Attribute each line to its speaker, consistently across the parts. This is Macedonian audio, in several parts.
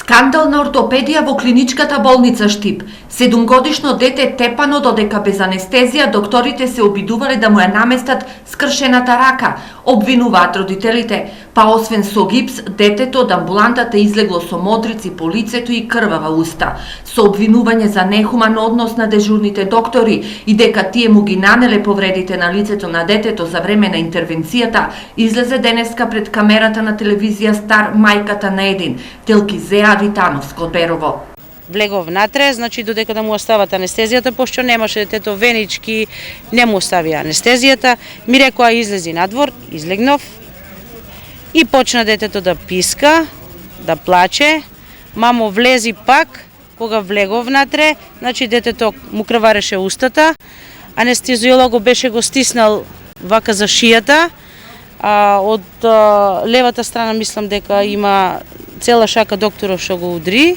Speaker 1: Скандал на ортопедија во клиничката болница Штип. 7-годишно дете тепано додека без анестезија докторите се обидувале да му ја наместат скршената рака, обвинуваат родителите, па освен со гипс, детето од амбулантата излегло со модрици по лицето и крвава уста, со обвинување за нехуман однос на дежурните доктори и дека тие му ги нанеле повредите на лицето на детето за време на интервенцијата, излезе денеска пред камерата на телевизија Стар мајката на Един, Телкизеа Витановско од Берово.
Speaker 2: Влегов внатре, значи додека да му остават анестезијата, пошто немаше детето венички, не му остави анестезијата, ми рекоа излези надвор, излегнов и почна детето да писка, да плаче, мамо влези пак, кога влегов внатре, значи детето му крвареше устата, анестезиологот беше го стиснал вака за шијата, од левата страна мислам дека има цела шака докторов што го удри.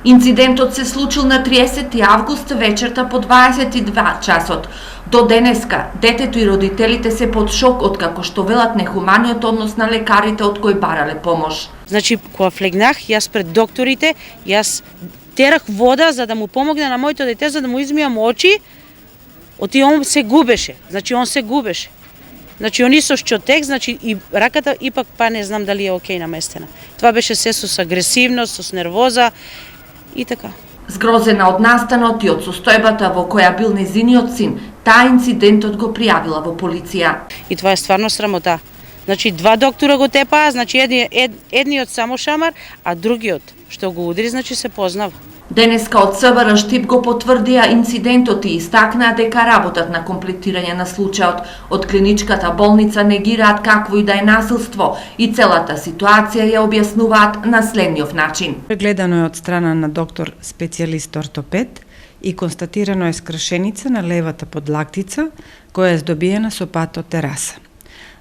Speaker 1: Инцидентот се случил на 30 август вечерта по 22 часот. До денеска, детето и родителите се под шок од како што велат нехуманиот однос на лекарите од кои барале помош.
Speaker 2: Значи, кога флегнах, јас пред докторите, јас терах вода за да му помогне на моето дете, за да му измијам очи, оти он се губеше. Значи, он се губеше. Значи, они со шчотек, значи, и раката ипак па не знам дали е окей наместена. Това беше се со агресивност, со нервоза и така.
Speaker 1: Згрозена од настанот и од состојбата во која бил незиниот син, таа инцидентот го пријавила во полиција.
Speaker 2: И това е стварно срамота. Значи, два доктора го тепаа, значи едниот само шамар, а другиот што го удри, значи се познава.
Speaker 1: Денеска од СВР Штип го потврдија инцидентот и истакнаа дека работат на комплетирање на случајот. Од клиничката болница негираат какво и да е насилство и целата ситуација ја објаснуваат на следниот начин.
Speaker 3: Прегледано е од страна на доктор специјалист ортопед и констатирано е скршеница на левата подлактица која е здобиена со патотераса.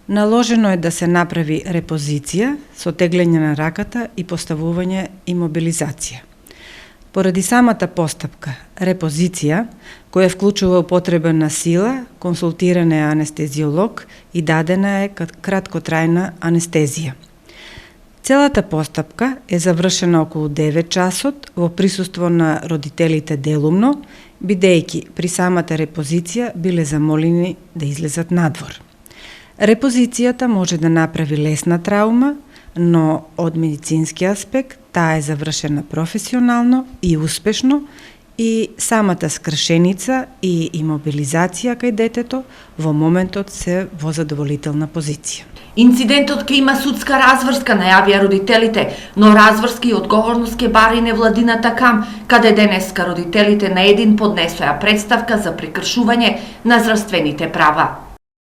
Speaker 3: Наложено е да се направи репозиција со теглење на раката и поставување имобилизација. Поради самата постапка, репозиција, која вклучува употреба на сила, консултиран е анестезиолог и дадена е краткотрајна анестезија. Целата постапка е завршена околу 9 часот во присуство на родителите делумно, бидејќи при самата репозиција биле замолени да излезат надвор. Репозицијата може да направи лесна траума, но од медицински аспект таа е завршена професионално и успешно и самата скршеница и имобилизација кај детето во моментот се во задоволителна позиција.
Speaker 1: Инцидентот ке има судска разврска, најавија родителите, но разврски и одговорност ке бари невладината КАМ, каде денеска родителите на Един поднесоа представка за прекршување на здравствените права.